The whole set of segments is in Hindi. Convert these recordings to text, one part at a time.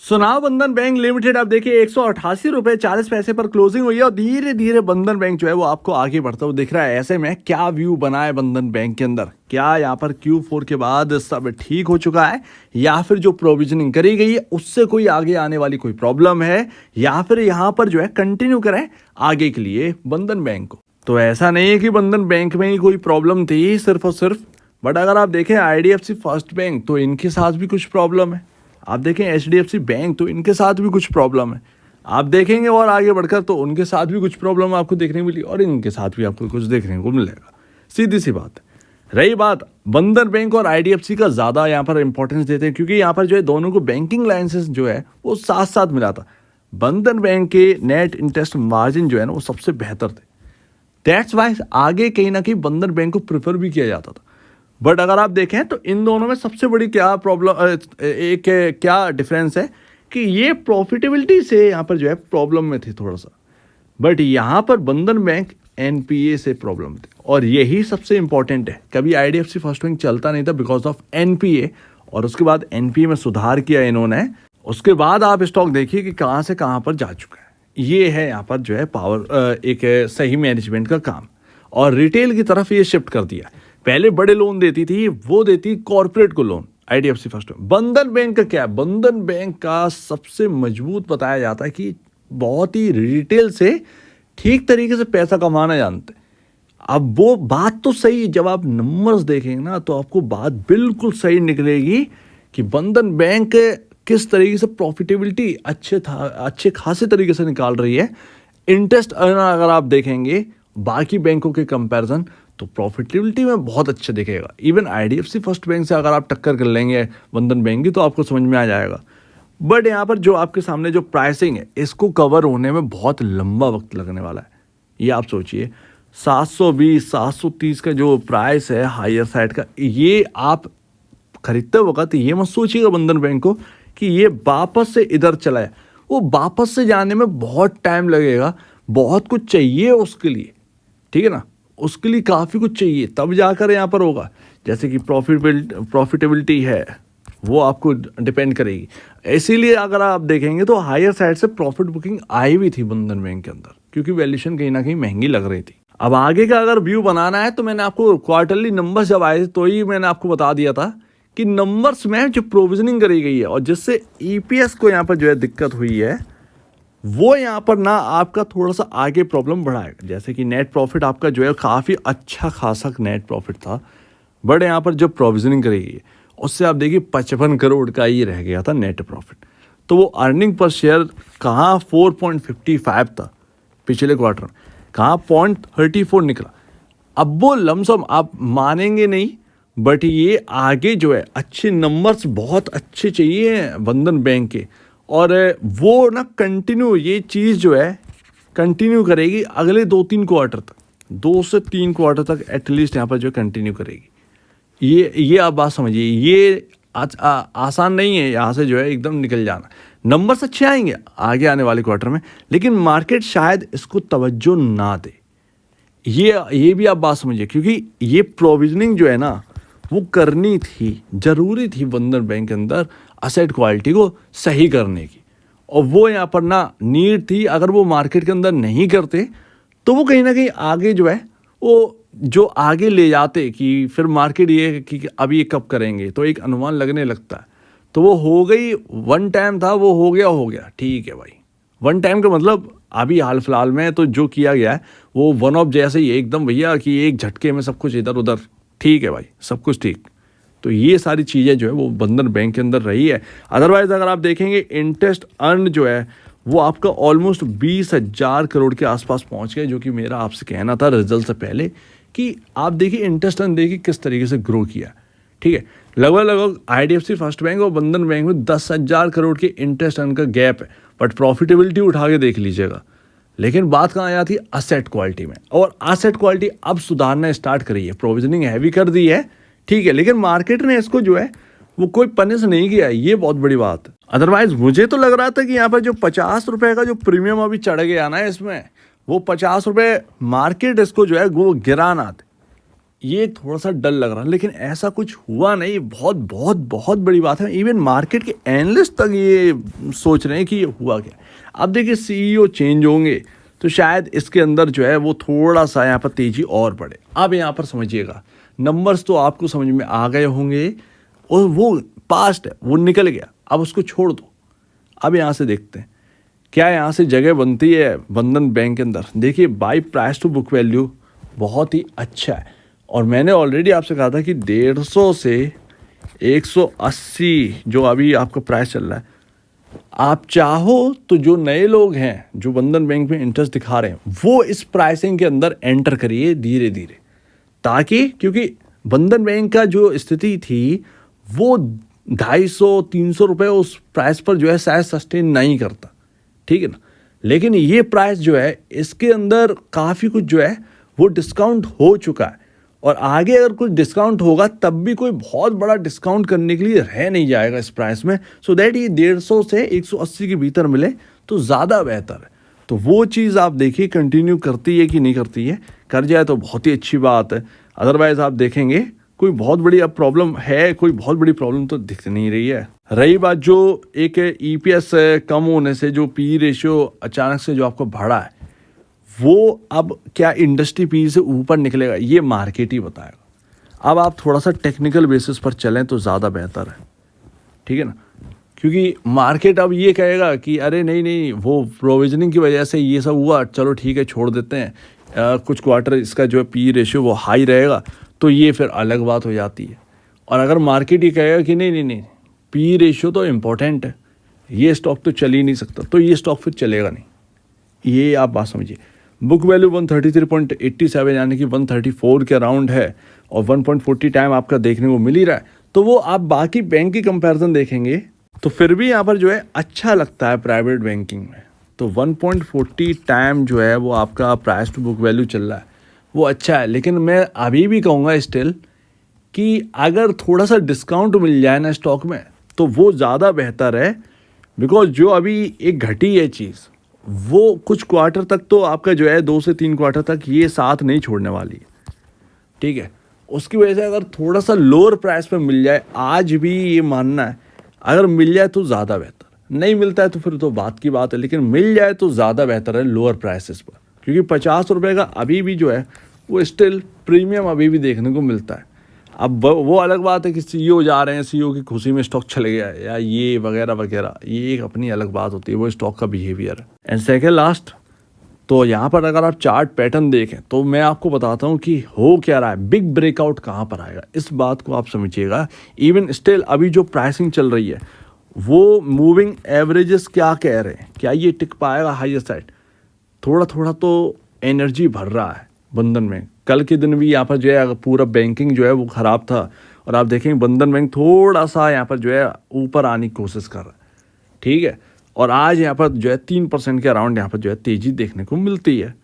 सुनाओ बंधन बैंक लिमिटेड आप देखिए 188 रुपये 40 पैसे पर क्लोजिंग हुई है और धीरे धीरे बंधन बैंक जो है वो आपको आगे बढ़ता हुआ दिख रहा है। ऐसे में क्या व्यू बना है बंधन बैंक के अंदर, क्या यहाँ पर Q4 के बाद सब ठीक हो चुका है या फिर जो प्रोविजनिंग करी गई है उससे कोई आगे आने वाली कोई प्रॉब्लम है या फिर यहाँ पर जो है कंटिन्यू करें आगे के लिए बंधन बैंक को। तो ऐसा नहीं है कि बंधन बैंक में ही कोई प्रॉब्लम थी सिर्फ और सिर्फ, बट अगर आप देखें IDFC फर्स्ट बैंक तो इनके साथ भी कुछ प्रॉब्लम है, आप देखें HDFC बैंक तो इनके साथ भी कुछ प्रॉब्लम है, आप देखेंगे और आगे बढ़कर तो उनके साथ भी कुछ प्रॉब्लम आपको देखने मिली और इनके साथ भी आपको कुछ देखने को मिलेगा। सीधी सी बात है। रही बात बंधन बैंक और IDFC का ज़्यादा यहाँ पर इंपॉर्टेंस देते हैं क्योंकि यहाँ पर जो है दोनों को बैंकिंग लाइसेंस जो है वो साथ साथ मिला था। बंधन बैंक के नेट इंटरेस्ट मार्जिन जो है ना वो सबसे बेहतर थे, दैट्स वाई आगे कहीं ना कहीं बंधन बैंक को प्रेफर भी किया जाता था। बट अगर आप देखें तो इन दोनों में सबसे बड़ी क्या प्रॉब्लम क्या डिफरेंस है कि ये प्रॉफिटेबिलिटी से यहाँ पर जो है प्रॉब्लम में थे थोड़ा सा, बट यहाँ पर बंधन बैंक NPA से प्रॉब्लम थे और यही सबसे इंपॉर्टेंट है। कभी IDFC फर्स्ट बैंक चलता नहीं था बिकॉज ऑफ NPA और उसके बाद NPA में सुधार किया इन्होंने, उसके बाद आप स्टॉक देखिए कि कहाँ से कहाँ पर जा चुका है। ये है यहाँ पर जो है पावर एक सही मैनेजमेंट का काम और रिटेल की तरफ ये शिफ्ट कर दिया। पहले बड़े लोन देती थी, वो देती कॉर्पोरेट को लोन IDFC फर्स्ट बैंक। बंधन बैंक का क्या, बंधन बैंक का सबसे मजबूत बताया जाता है कि बहुत ही रिटेल से ठीक तरीके से पैसा कमाना जानते हैं। अब वो बात तो सही, जब आप नंबर्स देखेंगे ना तो आपको बात बिल्कुल सही निकलेगी कि बंधन बैंक किस तरीके से प्रॉफिटेबिलिटी अच्छे खासे तरीके से निकाल रही है। इंटरेस्ट अर्न अगर आप देखेंगे बाकी बैंकों के कंपैरिजन तो प्रॉफिटेबिलिटी में बहुत अच्छा दिखेगा। इवन IDFC फर्स्ट बैंक से अगर आप टक्कर कर लेंगे बंधन बैंक की तो आपको समझ में आ जाएगा। बट यहाँ पर जो आपके सामने जो प्राइसिंग है इसको कवर होने में बहुत लंबा वक्त लगने वाला है। ये आप सोचिए 720 730 का जो प्राइस है हायर साइड का, ये आप खरीदते वक्त ये मत सोचिएगा बंधन बैंक को कि ये वापस से इधर चला है। वो वापस से जाने में बहुत टाइम लगेगा, बहुत कुछ चाहिए उसके लिए, ठीक है ना, उसके लिए काफ़ी कुछ चाहिए तब जाकर यहाँ पर होगा। जैसे कि प्रॉफिटेबिलिटी है वो आपको डिपेंड करेगी, इसीलिए अगर आप देखेंगे तो हायर साइड से प्रॉफिट बुकिंग आई भी थी बंधन बैंक के अंदर क्योंकि वैल्यूएशन कहीं ना कहीं महंगी लग रही थी। अब आगे का अगर व्यू बनाना है तो मैंने आपको क्वार्टरली नंबर्स जब आए तो ही मैंने आपको बता दिया था कि नंबर्स में जो प्रोविजनिंग करी गई है और जिससे EPS को यहाँ पर जो है दिक्कत हुई है वो यहाँ पर ना आपका थोड़ा सा आगे प्रॉब्लम बढ़ाएगा। जैसे कि नेट प्रॉफिट आपका जो है काफ़ी अच्छा खासा नेट प्रॉफिट था, बट यहाँ पर जब प्रोविजनिंग करेगी उससे आप देखिए 55 करोड़ का ही रह गया था नेट प्रॉफिट। तो वो अर्निंग पर शेयर कहाँ 4.55 था पिछले क्वार्टर में, कहाँ 0.34 निकला। अब वो लमसम आप मानेंगे नहीं, बट ये आगे जो है अच्छे नंबर्स बहुत अच्छे चाहिए बंधन बैंक के और वो ना कंटिन्यू ये चीज़ जो है कंटिन्यू करेगी अगले 2-3 क्वार्टर तक, 2 से 3 क्वार्टर तक एटलीस्ट यहाँ पर जो कंटिन्यू करेगी। ये आप बात समझिए, ये आसान नहीं है यहाँ से जो है एकदम निकल जाना। नंबर्स अच्छे आएंगे आगे आने वाले क्वार्टर में, लेकिन मार्केट शायद इसको तवज्जो ना दे, ये भी आप बात समझिए क्योंकि ये प्रोविजनिंग जो है ना वो करनी थी, ज़रूरी थी बंधन बैंक के अंदर असेट क्वालिटी को सही करने की, और वो यहाँ पर ना नीड थी। अगर वो मार्केट के अंदर नहीं करते तो वो कहीं ना कहीं आगे जो है वो जो आगे ले जाते कि फिर मार्केट ये कि अभी ये कब करेंगे तो एक अनुमान लगने लगता है। तो वो हो गई, वन टाइम था वो हो गया, ठीक है भाई। वन टाइम का मतलब अभी हाल फिलहाल में तो जो किया गया है वो वन ऑफ जैसे ही एकदम भैया कि एक झटके में सब कुछ इधर उधर, ठीक है भाई, सब कुछ ठीक। तो ये सारी चीज़ें जो है वो बंधन बैंक के अंदर रही है। अदरवाइज अगर आप देखेंगे इंटरेस्ट अर्न जो है वो आपका ऑलमोस्ट 20,000 करोड़ के आसपास पहुंच गए, जो कि मेरा आपसे कहना था रिजल्ट से पहले कि आप देखिए इंटरेस्ट अर्न देखिए किस तरीके से ग्रो किया, ठीक है। लगभग IDFC फर्स्ट बैंक और बंधन बैंक में 10,000 करोड़ के इंटरेस्ट अर्न का गैप है, बट प्रॉफिटेबिलिटी उठा के देख लीजिएगा। लेकिन बात कहाँ आ जाती है असेट क्वालिटी में, और असेट क्वालिटी अब सुधारना स्टार्ट करी है, प्रोविजनिंग हैवी कर दी है, ठीक है, लेकिन मार्केट ने इसको जो है वो कोई पनिश नहीं किया, ये बहुत बड़ी बात है। अदरवाइज मुझे तो लग रहा था कि यहाँ पर जो 50 रुपए का जो प्रीमियम अभी चढ़ गया ना इसमें, वो 50 रुपए मार्केट इसको जो है वो गिराना थे। ये थोड़ा सा डर लग रहा है, लेकिन ऐसा कुछ हुआ नहीं। बहुत बहुत बहुत बड़ी बात है। इवन मार्केट के एनालिस्ट तक ये सोच रहे हैं कि ये हुआ क्या। अब देखिए सीईओ चेंज होंगे तो शायद इसके अंदर जो है वो थोड़ा सा यहाँ पर तेजी और बढ़े। अब यहाँ पर समझिएगा, नंबर्स तो आपको समझ में आ गए होंगे और वो पास्ट है, वो निकल गया, अब उसको छोड़ दो। अब यहाँ से देखते हैं क्या यहाँ से जगह बनती है बंधन बैंक के अंदर। देखिए by price to book value बहुत ही अच्छा है, और मैंने ऑलरेडी आपसे कहा था कि 150 से 180 जो अभी आपका प्राइस चल रहा है, आप चाहो तो जो नए लोग हैं जो बंधन बैंक में इंटरेस्ट दिखा रहे हैं वो इस प्राइसिंग के अंदर एंटर करिए धीरे धीरे, ताकि क्योंकि बंधन बैंक का जो स्थिति थी वो 250-300 रुपये उस प्राइस पर जो है शायद सस्टेन नहीं करता, ठीक है ना। लेकिन ये प्राइस जो है इसके अंदर काफ़ी कुछ जो है वो डिस्काउंट हो चुका है, और आगे अगर कुछ डिस्काउंट होगा तब भी कोई बहुत बड़ा डिस्काउंट करने के लिए रह नहीं जाएगा इस प्राइस में। सो दैट ये 150 से 180 के भीतर मिले तो ज़्यादा बेहतर है। तो वो चीज़ आप देखिए कंटिन्यू करती है कि नहीं करती है। कर जाए तो बहुत ही अच्छी बात है, अदरवाइज आप देखेंगे कोई बहुत बड़ी अब प्रॉब्लम है, कोई बहुत बड़ी प्रॉब्लम तो दिख नहीं रही है। रही बात जो एक ईपीएस कम होने से जो पी रेशियो अचानक से जो आपको बढ़ा है, वो अब क्या इंडस्ट्री पी से ऊपर निकलेगा ये मार्केट ही बताएगा। अब आप थोड़ा सा टेक्निकल बेसिस पर चलें तो ज़्यादा बेहतर है, ठीक है ना, क्योंकि मार्केट अब ये कहेगा कि अरे नहीं नहीं वो प्रोविजनिंग की वजह से ये सब हुआ, चलो ठीक है छोड़ देते हैं, कुछ क्वार्टर इसका जो है पी रेशियो वो हाई रहेगा, तो ये फिर अलग बात हो जाती है। और अगर मार्केट ये कहेगा कि नहीं नहीं नहीं पी रेशियो तो इम्पोर्टेंट है, ये स्टॉक तो चल ही नहीं सकता, तो ये स्टॉक फिर चलेगा नहीं। ये आप बात समझिए। बुक वैल्यू 133.87 यानी कि 134 के अराउंड है, और 1.40 टाइम आपका देखने को मिल ही रहा है। तो वो आप बाकी बैंक की कंपैरिजन देखेंगे तो फिर भी यहाँ पर जो है अच्छा लगता है प्राइवेट बैंकिंग में। तो 1.40 टाइम जो है वो आपका प्राइस टू बुक वैल्यू चल रहा है, वो अच्छा है। लेकिन मैं अभी भी कहूँगा स्टिल कि अगर थोड़ा सा डिस्काउंट मिल जाए ना स्टॉक में तो वो ज़्यादा बेहतर है, बिकॉज जो अभी एक घटी है चीज़ वो कुछ क्वार्टर तक तो आपका जो है 2 से 3 क्वार्टर तक ये साथ नहीं छोड़ने वाली है, ठीक है। उसकी वजह से अगर थोड़ा सा लोअर प्राइस पे मिल जाए, आज भी ये मानना है अगर मिल जाए तो ज़्यादा बेहतर, नहीं मिलता है तो फिर तो बात की बात है, लेकिन मिल जाए तो ज़्यादा बेहतर है लोअर प्राइसेस पर, क्योंकि 50 रुपये का अभी भी जो है वो स्टिल प्रीमियम अभी भी देखने को मिलता है। अब वो अलग बात है कि सीईओ जा रहे हैं, सीईओ की खुशी में स्टॉक चले गया है या ये वगैरह वगैरह, ये एक अपनी अलग बात होती है, वो स्टॉक का बिहेवियर है। एंड सेकेंड लास्ट, तो यहाँ पर अगर आप चार्ट पैटर्न देखें तो मैं आपको बताता हूँ कि हो क्या रहा है, बिग ब्रेकआउट कहाँ पर आएगा, इस बात को आप समझिएगा। इवन स्टिल अभी जो प्राइसिंग चल रही है वो मूविंग एवरेजेस क्या कह रहे हैं, क्या ये टिक पाएगा हाईयर साइड। थोड़ा थोड़ा तो एनर्जी भर रहा है बंधन बैंक। कल के दिन भी यहाँ पर जो है पूरा बैंकिंग जो है वो ख़राब था, और आप देखेंगे बंधन बैंक थोड़ा सा यहाँ पर जो है ऊपर आने की कोशिश कर रहा है, ठीक है। और आज यहाँ पर जो है 3% के अराउंड यहाँ पर जो है तेज़ी देखने को मिलती है।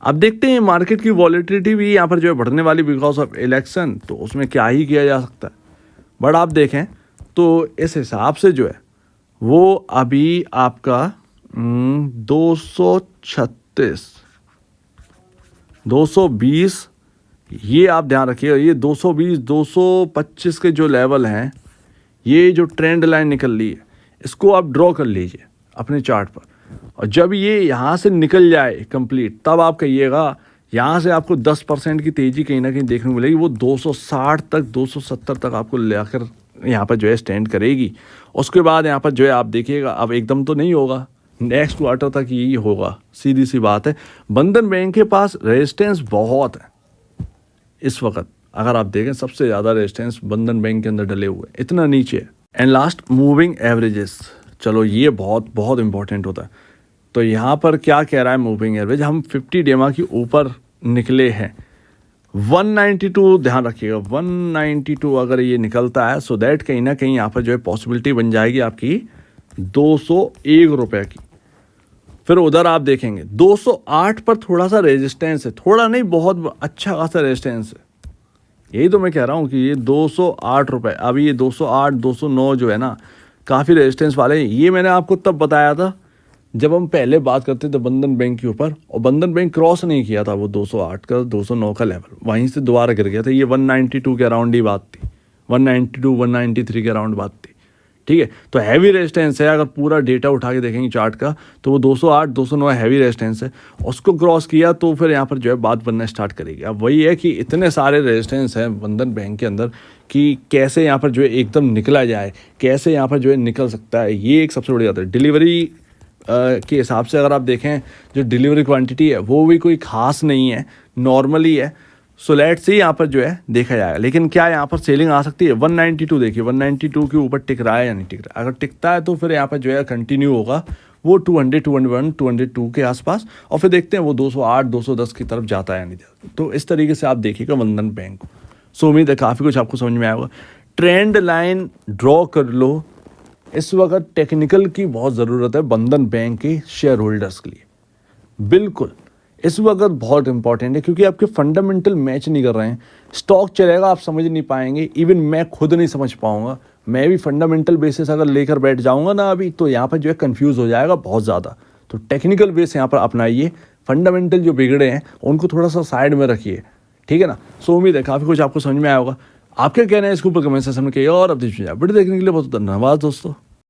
अब देखते हैं मार्केट की वॉलेटिलिटी भी यहाँ पर जो है बढ़ने वाली बिकॉज ऑफ इलेक्शन, तो उसमें क्या ही किया जा सकता है। बट आप देखें तो इस हिसाब से जो है वो अभी आपका 236 220 ये आप ध्यान रखिएगा, ये 220 225 के जो लेवल हैं, ये जो ट्रेंड लाइन निकल रही है इसको आप ड्रॉ कर लीजिए अपने चार्ट पर, और जब ये यहाँ से निकल जाए कंप्लीट तब आप कहिएगा यहाँ से आपको 10% की तेज़ी कहीं ना कहीं देखने को मिलेगी। वो 260 तक 270 तक आपको लेकर यहाँ पर जो है स्टैंड करेगी। उसके बाद यहाँ पर जो है आप देखिएगा, अब एकदम तो नहीं होगा, नेक्स्ट क्वार्टर तक यही होगा, सीधी सी बात है। बंधन बैंक के पास रेजिस्टेंस बहुत है इस वक्त, अगर आप देखें सबसे ज़्यादा रेजिस्टेंस बंधन बैंक के अंदर डले हुए, इतना नीचे है। एंड लास्ट मूविंग एवरेजेस, चलो ये बहुत बहुत इंपॉर्टेंट होता है। तो यहाँ पर क्या कह रहा है मूविंग एवरेज, हम 50 डेमा के ऊपर निकले हैं 192, ध्यान रखिएगा 192 अगर ये निकलता है सो दैट कहीं ना कहीं यहाँ पर जो है पॉसिबिलिटी बन जाएगी आपकी 201 रुपये की। फिर उधर आप देखेंगे 208 पर थोड़ा सा रेजिस्टेंस है, थोड़ा नहीं बहुत अच्छा खासा रेजिस्टेंस है। यही तो मैं कह रहा हूँ कि ये 208 रुपये, अभी ये 208 209 जो है ना काफ़ी रेजिस्टेंस वाले हैं। ये मैंने आपको तब बताया था जब हम पहले बात करते थे बंधन बैंक के ऊपर, और बंधन बैंक क्रॉस नहीं किया था वो 208 का 209 का लेवल, वहीं से दोबारा गिर गया था। ये 192 के अराउंड ही बात थी, 192 193 के अराउंड बात थी, ठीक है। तो हैवी रेजिस्टेंस है, अगर पूरा डेटा उठा के देखेंगे चार्ट का तो वो 208 209 हैवी रेजिस्टेंस है। उसको क्रॉस किया तो फिर यहाँ पर जो है बात बनना स्टार्ट करेगी। अब वही है कि इतने सारे रेजिस्टेंस हैं बंधन बैंक के अंदर कि कैसे यहाँ पर जो है एकदम निकला जाए, कैसे यहाँ पर जो है निकल सकता है, ये एक सबसे बड़ी बात है। डिलीवरी के हिसाब से अगर आप देखें, जो डिलीवरी क्वांटिटी है वो भी कोई खास नहीं है, नॉर्मली है। सो लेट से यहाँ पर जो है देखा जाएगा। लेकिन क्या यहाँ पर सेलिंग आ सकती है? 192 देखिए, 192 के ऊपर टिक रहा है या नहीं टिक रहा है। अगर टिकता है तो फिर यहाँ पर जो है कंटिन्यू होगा वो 200 201 202 के आसपास, और फिर देखते हैं वो 208 210 की तरफ जाता है या नहीं जाता। तो इस तरीके से आप देखिएगा बंधन बैंक को। सो उम्मीद है काफ़ी कुछ आपको समझ में आएगा। ट्रेंड लाइन ड्रॉ कर लो। इस वक्त टेक्निकल की बहुत ज़रूरत है बंधन बैंक के शेयर होल्डर्स के लिए, बिल्कुल इस वक्त बहुत इंपॉर्टेंट है, क्योंकि आपके फंडामेंटल मैच नहीं कर रहे हैं। स्टॉक चलेगा आप समझ नहीं पाएंगे, इवन मैं खुद नहीं समझ पाऊंगा। मैं भी फंडामेंटल बेसिस अगर लेकर बैठ जाऊंगा ना अभी, तो यहाँ पर जो है कंफ्यूज हो जाएगा बहुत ज़्यादा। तो टेक्निकल बेस यहाँ पर अपनाइए, फंडामेंटल जो बिगड़े हैं उनको थोड़ा सा साइड में रखिए, ठीक है ना। सो उम्मीद है काफ़ी कुछ आपको समझ में आया होगा। आपके कहना है इसके ऊपर कमेंट सेक्शन में कहिए, और अब वीडियो देखने के लिए बहुत धन्यवाद दोस्तों।